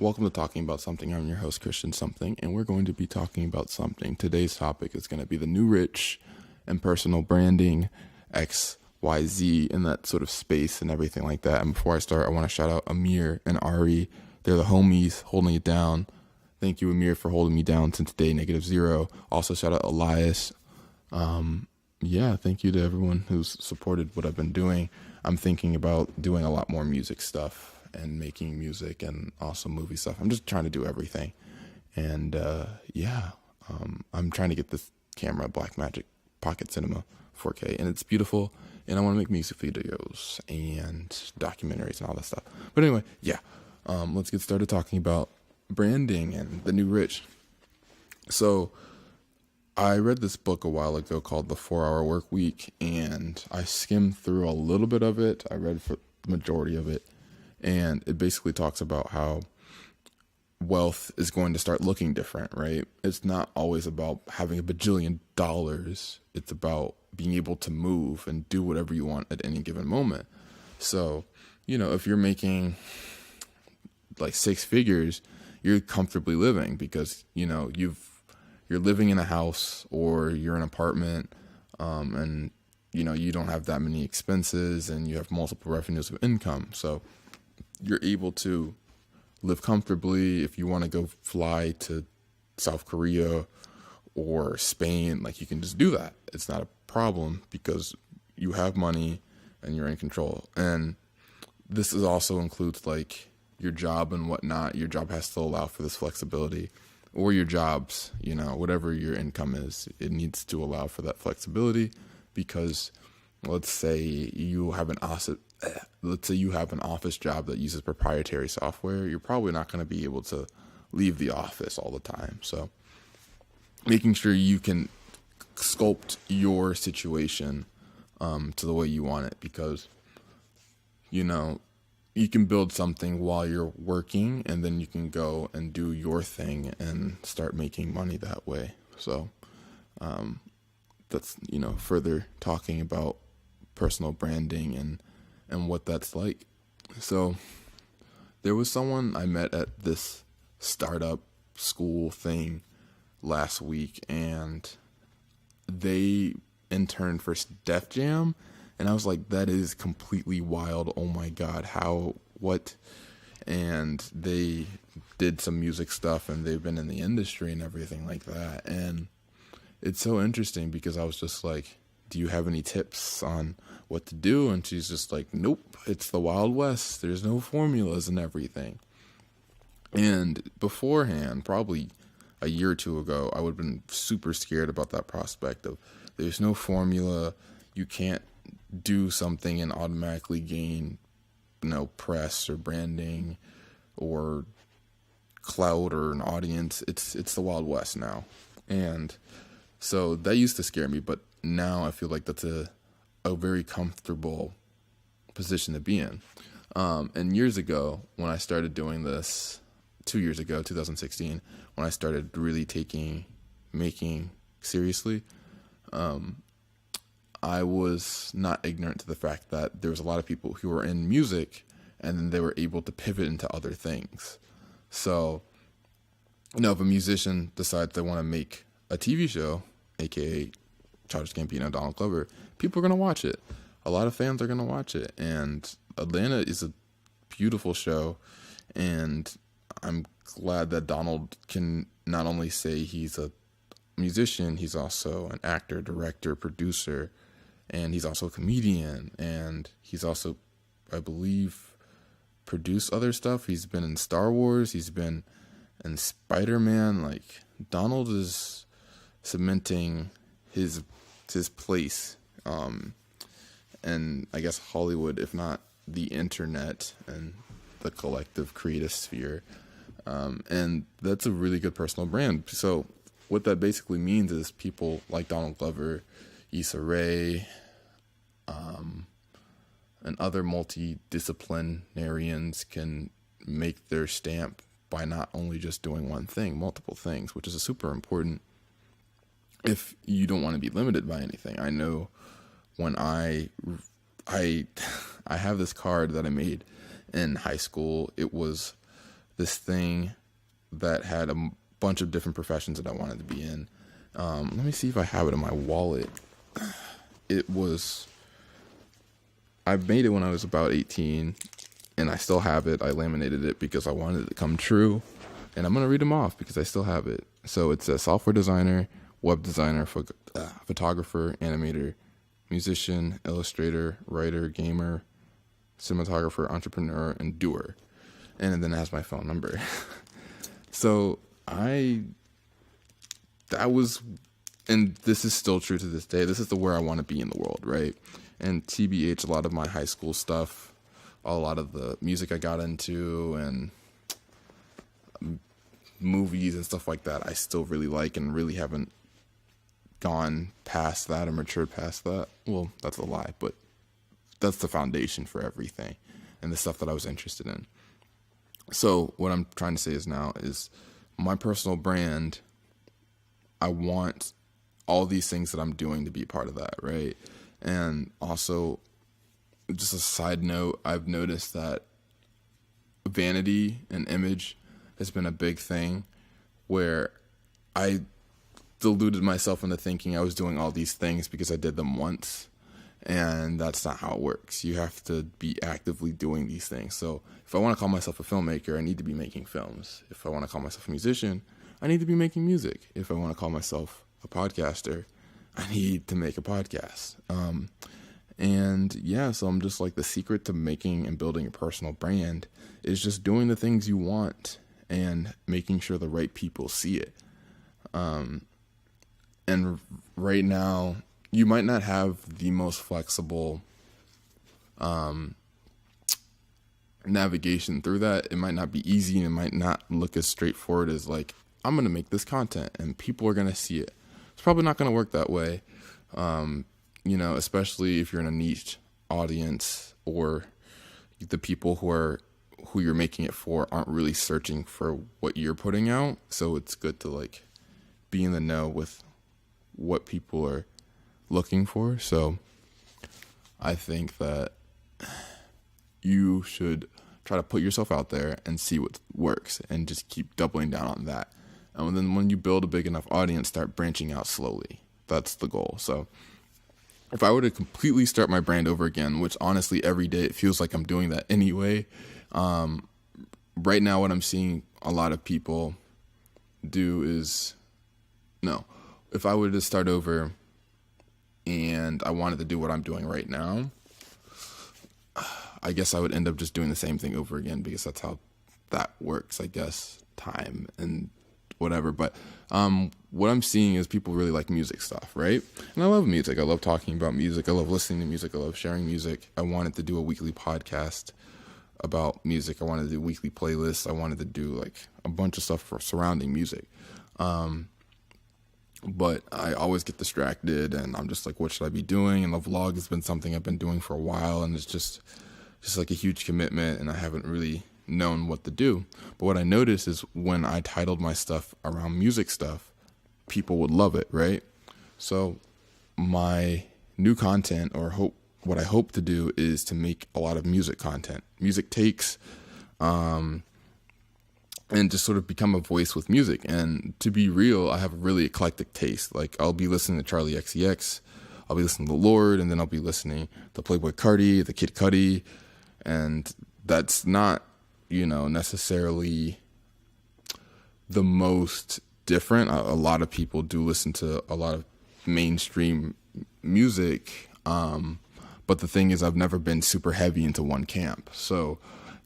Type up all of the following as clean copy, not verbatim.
Welcome to Talking About Something. I'm your host, Christian Something, and we're going to be talking about something. Today's topic is going to be the new rich and personal branding, X, Y, Z, in that sort of space and everything like that. And before I start, I want to shout out Amir and Ari. They're the homies holding it down. Thank you, Amir, for holding me down since day -0. Also, shout out Elias. Thank you to everyone who's supported what I've been doing. I'm thinking about doing a lot more music stuff and making music and also movie stuff. I'm just trying to do everything. And I'm trying to get this camera, Blackmagic Pocket Cinema 4K, and it's beautiful. And I want to make music videos and documentaries and all that stuff. But anyway, let's get started talking about branding and the new rich. So I read this book a while ago called The 4-Hour Work Week, and I skimmed through a little bit of it. I read for the majority of it, and it basically talks about how wealth is going to start looking different, right? It's not always about having $1 bajillion. It's about being able to move and do whatever you want at any given moment. So, if you're making like 6 figures, you're comfortably living because, you're living in a house or you're in an apartment, and you don't have that many expenses and you have multiple revenues of income. So you're able to live comfortably. If you want to go fly to South Korea or Spain, like, you can just do that. It's not a problem because you have money and you're in control. And this is also includes like your job and whatnot. Your job has to allow for this flexibility, or your jobs, whatever your income is, it needs to allow for that flexibility. Because let's say you have an office job that uses proprietary software, you're probably not going to be able to leave the office all the time. So making sure you can sculpt your situation to the way you want it, because you can build something while you're working, and then you can go and do your thing and start making money that way. So that's further talking about personal branding and what that's like. So there was someone I met at this startup school thing last week, and they interned for Def Jam, and I was like, that is completely wild. Oh my God, what? And they did some music stuff, and they've been in the industry and everything like that. And it's so interesting because I was just like, do you have any tips on what to do? And she's just like, nope, it's the Wild West. There's no formulas and everything. And beforehand, probably a year or two ago, I would have been super scared about that prospect of there's no formula. You can't do something and automatically gain, press or branding or clout or an audience. It's the Wild West now. And so that used to scare me, but now I feel like that's a very comfortable position to be in. And years ago, when I started doing this, 2 years ago, 2016, when I started really making seriously, I was not ignorant to the fact that there was a lot of people who were in music and then they were able to pivot into other things. So, if a musician decides they want to make a TV show, aka Childish Gambino, Donald Glover, people are going to watch it. A lot of fans are going to watch it. And Atlanta is a beautiful show. And I'm glad that Donald can not only say he's a musician, he's also an actor, director, producer, and he's also a comedian, and he's also, I believe, produced other stuff. He's been in Star Wars, he's been in Spider-Man. Like, Donald is cementing his place, and I guess Hollywood, if not the internet and the collective creative sphere, and that's a really good personal brand. So what that basically means is people like Donald Glover, Issa Rae, and other multidisciplinarians can make their stamp by not only just doing one thing, multiple things, which is super important if you don't want to be limited by anything. I know when I have this card that I made in high school. It was this thing that had a bunch of different professions that I wanted to be in. Let me see if I have it in my wallet. I made it when I was about 18, and I still have it. I laminated it because I wanted it to come true, and I'm going to read them off because I still have it. So it's a software designer, web designer, photographer, animator, musician, illustrator, writer, gamer, cinematographer, entrepreneur, and doer. And then it has my phone number. So and this is still true to this day. This is where I want to be in the world, right? And TBH, a lot of my high school stuff, a lot of the music I got into, and movies and stuff like that, I still really like and really haven't gone past that or matured past that. Well, that's a lie, but that's the foundation for everything and the stuff that I was interested in. So what I'm trying to say is my personal brand, I want all these things that I'm doing to be part of that, right? And also, just a side note, I've noticed that vanity and image has been a big thing where I deluded myself into thinking I was doing all these things because I did them once. And that's not how it works. You have to be actively doing these things. So if I want to call myself a filmmaker, I need to be making films. If I want to call myself a musician, I need to be making music. If I want to call myself a podcaster, I need to make a podcast. So I'm just like, the secret to making and building a personal brand is just doing the things you want and making sure the right people see it. And right now, you might not have the most flexible navigation through that. It might not be easy, and it might not look as straightforward as like, I'm going to make this content and people are going to see it. It's probably not going to work that way. Especially if you're in a niche audience, or the people who you're making it for aren't really searching for what you're putting out. So it's good to like be in the know with what people are looking for. So I think that you should try to put yourself out there and see what works and just keep doubling down on that. And then when you build a big enough audience, start branching out slowly. That's the goal. So if I were to completely start my brand over again, which honestly every day it feels like I'm doing that anyway, right now what I'm seeing a lot of people do is, if I were to start over and I wanted to do what I'm doing right now, I guess I would end up just doing the same thing over again, because that's how that works, I guess, time and whatever. But what I'm seeing is people really like music stuff, right? And I love music. I love talking about music. I love listening to music. I love sharing music. I wanted to do a weekly podcast about music. I wanted to do weekly playlists. I wanted to do like a bunch of stuff surrounding music. But I always get distracted, and I'm just like, what should I be doing? And the vlog has been something I've been doing for a while, and it's just like a huge commitment, and I haven't really known what to do. But what I noticed is when I titled my stuff around music stuff, people would love it, right? So my new content, or what I hope to do, is to make a lot of music content, music takes, and just sort of become a voice with music. And to be real, I have a really eclectic taste. Like, I'll be listening to Charlie XCX, I'll be listening to Lord, and then I'll be listening to Playboy Carti, the Kid Cudi, and that's not, necessarily the most different. A lot of people do listen to a lot of mainstream music, but the thing is, I've never been super heavy into one camp. So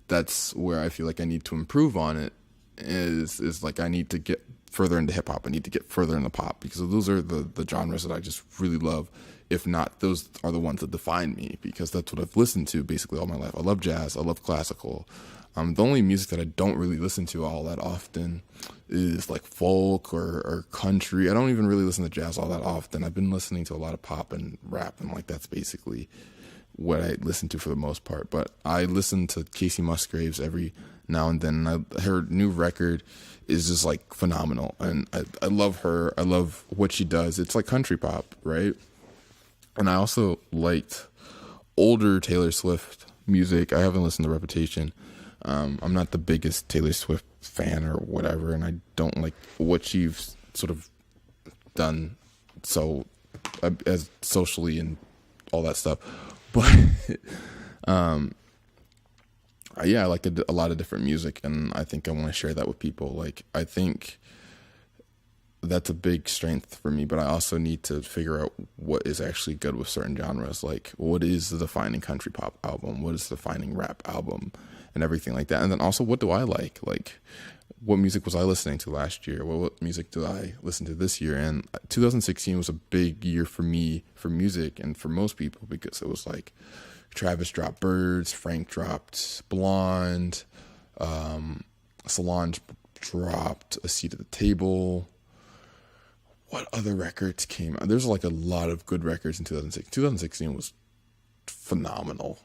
that's where I feel like I need to improve on it, is like, I need to get further into hip hop. I need to get further into pop, because those are the genres that I just really love. If not, those are the ones that define me, because that's what I've listened to basically all my life. I love jazz. I love classical. The only music that I don't really listen to all that often is like folk or country. I don't even really listen to jazz all that often. I've been listening to a lot of pop and rap, and like, that's basically what I listen to for the most part. But I listen to Casey Musgraves every now and then. Her new record is just like phenomenal, and I love her. I love what she does. It's like country pop, right? And I also liked older Taylor Swift music. I haven't listened to Reputation, I'm not the biggest Taylor Swift fan or whatever, and I don't like what she's sort of done so as socially and all that stuff. But yeah, I like a lot of different music, and I think I want to share that with people. Like, I think that's a big strength for me, but I also need to figure out what is actually good with certain genres. Like, what is the defining country pop album? What is the defining rap album? And everything like that. And then also, what do I like? Like, what music was I listening to last year? What music do I listen to this year? And 2016 was a big year for me for music and for most people, because it was like Travis dropped Birds, Frank dropped Blonde, Solange dropped A Seat at the Table. What other records came out? There's like a lot of good records in 2016. 2016 was phenomenal.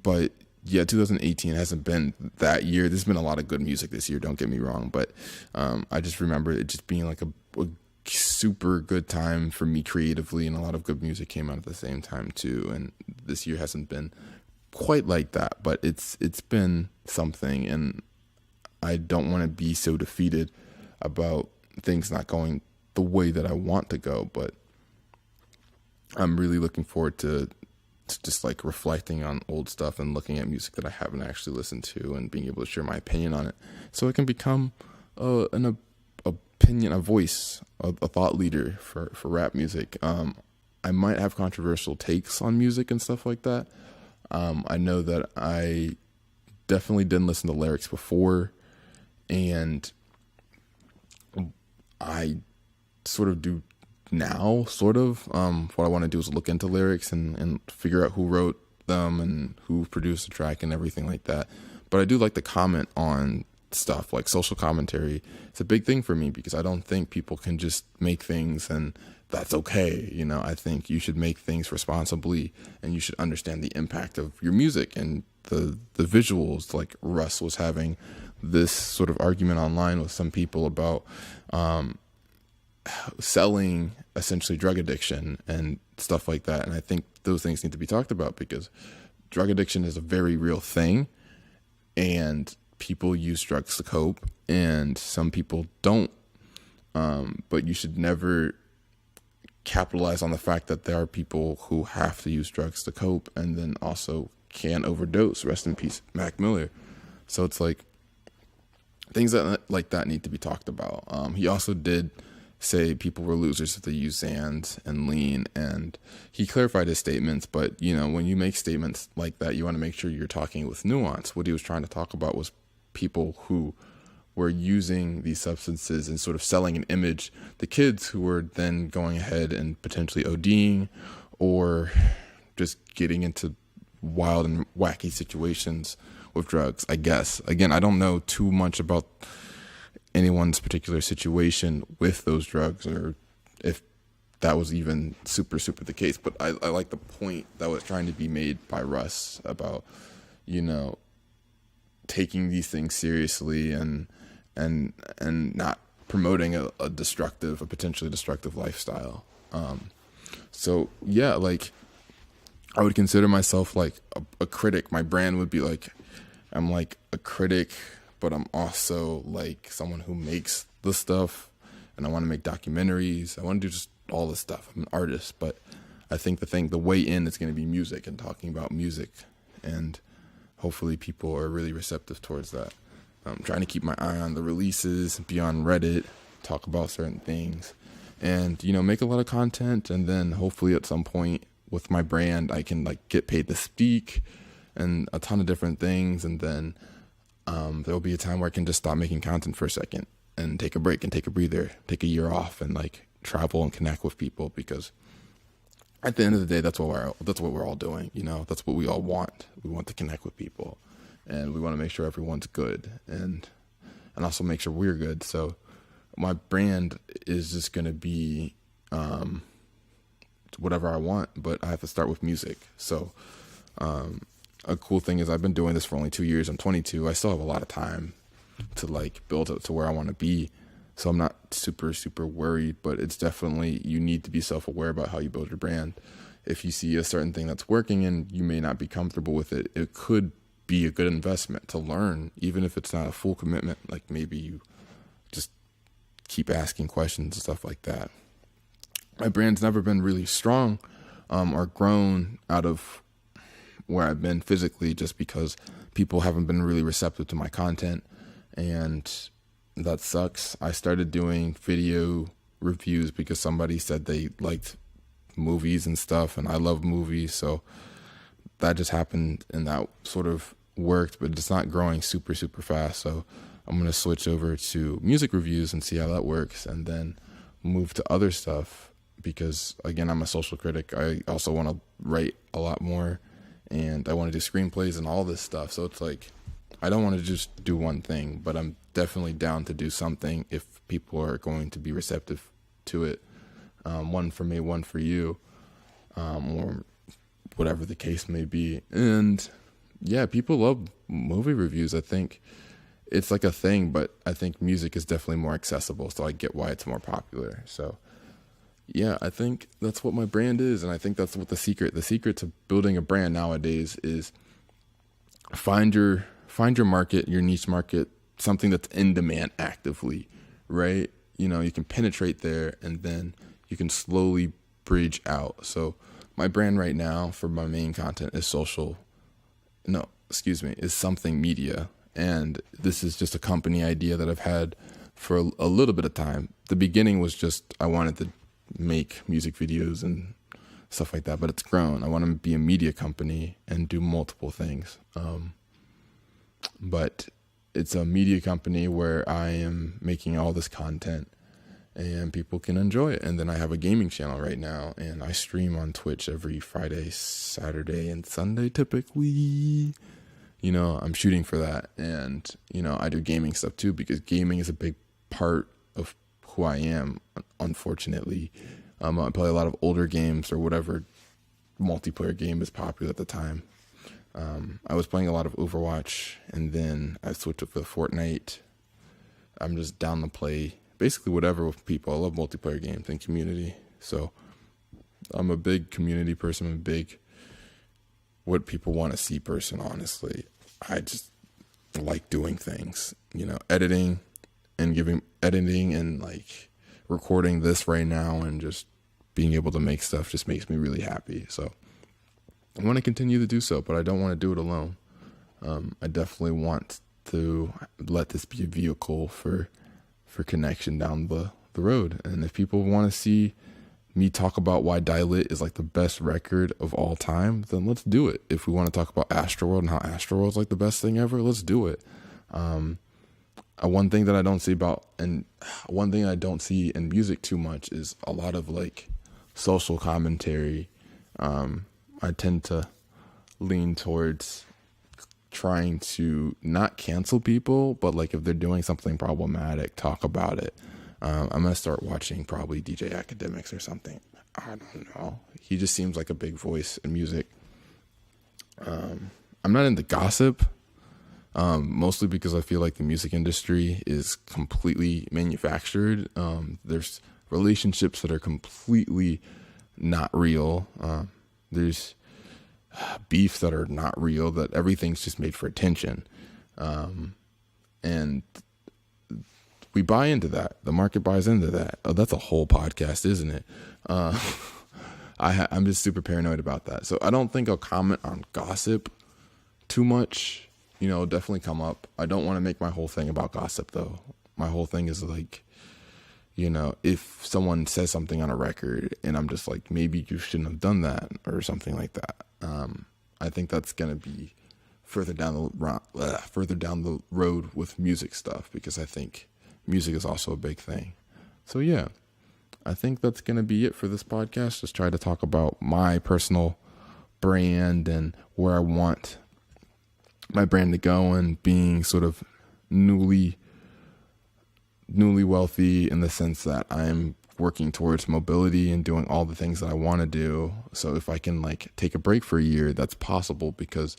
But yeah, 2018 hasn't been that year. There's been a lot of good music this year, don't get me wrong. But I just remember it just being like a super good time for me creatively, and a lot of good music came out at the same time too. And this year hasn't been quite like that, but it's been something. And I don't want to be so defeated about things not going the way that I want to go, but I'm really looking forward to just like reflecting on old stuff and looking at music that I haven't actually listened to and being able to share my opinion on it, so it can become an opinion, a voice, a thought leader for rap music. I might have controversial takes on music and stuff like that. I know that I definitely didn't listen to lyrics before, and I sort of do now, sort of. What I want to do is look into lyrics and figure out who wrote them and who produced the track and everything like that. But I do like to comment on stuff, like social commentary. It's a big thing for me, because I don't think people can just make things and that's okay. You know, I think you should make things responsibly, and you should understand the impact of your music and the visuals. Like, Russ was having this sort of argument online with some people about selling essentially drug addiction and stuff like that. And I think those things need to be talked about, because drug addiction is a very real thing, and people use drugs to cope, and some people don't. But you should never capitalize on the fact that there are people who have to use drugs to cope and then also can overdose. Rest in peace, Mac Miller. So it's like things that like that need to be talked about. He also did say people were losers if they use Xans and lean, and he clarified his statements. But you know, when you make statements like that, you want to make sure you're talking with nuance. What he was trying to talk about was people who were using these substances and sort of selling an image, the kids who were then going ahead and potentially ODing or just getting into wild and wacky situations with drugs, I guess. Again, I don't know too much about anyone's particular situation with those drugs, or if that was even super the case. But I like the point that was trying to be made by Russ about, you know, taking these things seriously and not promoting a potentially destructive lifestyle. So yeah, like, I would consider myself like a critic. My brand would be like, I'm like a critic, but I'm also like someone who makes the stuff, and I want to make documentaries. I want to do just all this stuff. I'm an artist, but I think the way in is going to be music and talking about music, and hopefully people are really receptive towards that. I'm trying to keep my eye on the releases, be on Reddit, talk about certain things, and, you know, make a lot of content. And then hopefully at some point with my brand, I can like get paid to speak and a ton of different things. And then there'll be a time where I can just stop making content for a second and take a break and take a breather, take a year off, and like travel and connect with people, because at the end of the day, that's what we're all doing. You know, that's what we all want. We want to connect with people, and we want to make sure everyone's good, and also make sure we're good. So my brand is just going to be whatever I want, but I have to start with music. So a cool thing is I've been doing this for only 2 years. I'm 22. I still have a lot of time to like build up to where I want to be. So I'm not super worried, but it's definitely, you need to be self-aware about how you build your brand. if you see a certain thing that's working and you may not be comfortable with it, it could be a good investment to learn, even if it's not a full commitment. Like maybe you just keep asking questions and stuff like that. My brand's never been really strong or grown out of where I've been physically, just because people haven't been really receptive to my content, and that sucks. I started doing video reviews because somebody said they liked movies and stuff, and I love movies, so that just happened and that sort of worked, but it's not growing super fast. So I'm going to switch over to music reviews and see how that works, and then move to other stuff, because again, I'm a social critic. I also want to write a lot more, and I want to do screenplays and all this stuff. So it's like, I don't want to just do one thing, but I'm definitely down to do something if people are going to be receptive to it. One for me, one for you, or whatever the case may be. And yeah, people love movie reviews. I think it's like a thing, but I think music is definitely more accessible, so I get why it's more popular. So yeah, I think that's what my brand is, and I think that's what the secret to building a brand nowadays is find your market, your niche market, something that's in demand actively, right? You know, you can penetrate there, and then you can slowly bridge out. So my brand right now for my main content is something media. And this is just a company idea that I've had for a little bit of time. The beginning was just, I wanted to make music videos and stuff like that, but it's grown. I want to be a media company and do multiple things. But it's a media company where I am making all this content and people can enjoy it. And then I have a gaming channel right now, and I stream on Twitch every Friday, Saturday, and Sunday typically. You know, I'm shooting for that. And, you know, I do gaming stuff too, because gaming is a big part of who I am, unfortunately. I play a lot of older games or whatever multiplayer game is popular at the time. I was playing a lot of Overwatch, and then I switched up to Fortnite. I'm just down to play basically whatever with people. I love multiplayer games and community. So I'm a big community person. I'm a big what people want to see person, honestly. I just like doing things, you know, editing and like recording this right now, and just being able to make stuff just makes me really happy. So I want to continue to do so, but I don't want to do it alone. I definitely want to let this be a vehicle for connection down the road. And if people want to see me talk about why Die Lit is like the best record of all time, then let's do it. If we want to talk about Astroworld and how Astroworld is like the best thing ever, let's do it. One thing I don't see in music too much is a lot of like social commentary. I tend to lean towards trying to not cancel people, but like if they're doing something problematic, talk about it. I'm going to start watching probably DJ Academics or something. I don't know. He just seems like a big voice in music. I'm not into gossip, mostly because I feel like the music industry is completely manufactured. There's relationships that are completely not real. There's beefs that are not real, that everything's just made for attention. And we buy into that. The market buys into that. Oh, that's a whole podcast, isn't it? I'm just super paranoid about that. So I don't think I'll comment on gossip too much. You know, it'll definitely come up. I don't want to make my whole thing about gossip, though. My whole thing is like, you know, if someone says something on a record and I'm just like, maybe you shouldn't have done that or something like that. I think that's going to be further down the road with music stuff, because I think music is also a big thing. So yeah, I think that's going to be it for this podcast. Just try to talk about my personal brand and where I want my brand to go, and being sort of newly wealthy in the sense that I'm working towards mobility and doing all the things that I want to do. So if I can like take a break for a year, that's possible because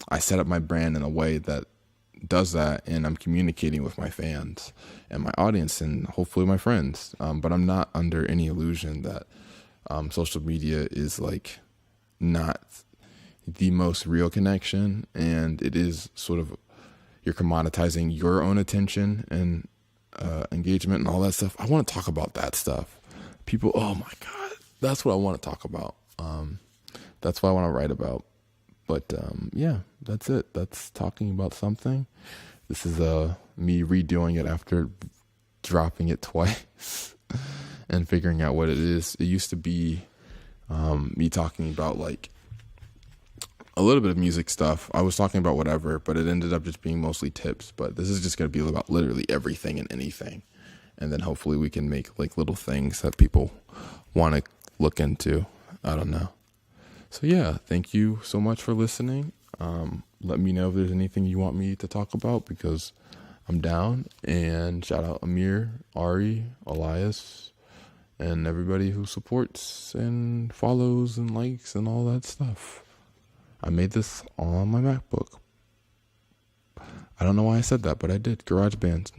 I set up my brand in a way that does that, and I'm communicating with my fans and my audience and hopefully my friends. But I'm not under any illusion that social media is like not the most real connection, and it is sort of, you're commoditizing your own attention and engagement and all that stuff. I want to talk about that stuff. People, oh my God, that's what I want to talk about. That's what I want to write about. But yeah, that's it. That's talking about something. This is me redoing it after dropping it twice and figuring out what it is. It used to be me talking about like a little bit of music stuff. I was talking about whatever, but it ended up just being mostly tips. But this is just going to be about literally everything and anything. And then hopefully we can make like little things that people want to look into. I don't know. So yeah, thank you so much for listening. Let me know if there's anything you want me to talk about, because I'm down. And shout out Amir, Ari, Elias, and everybody who supports and follows and likes and all that stuff. I made this on my MacBook. I don't know why I said that, but I did. GarageBand.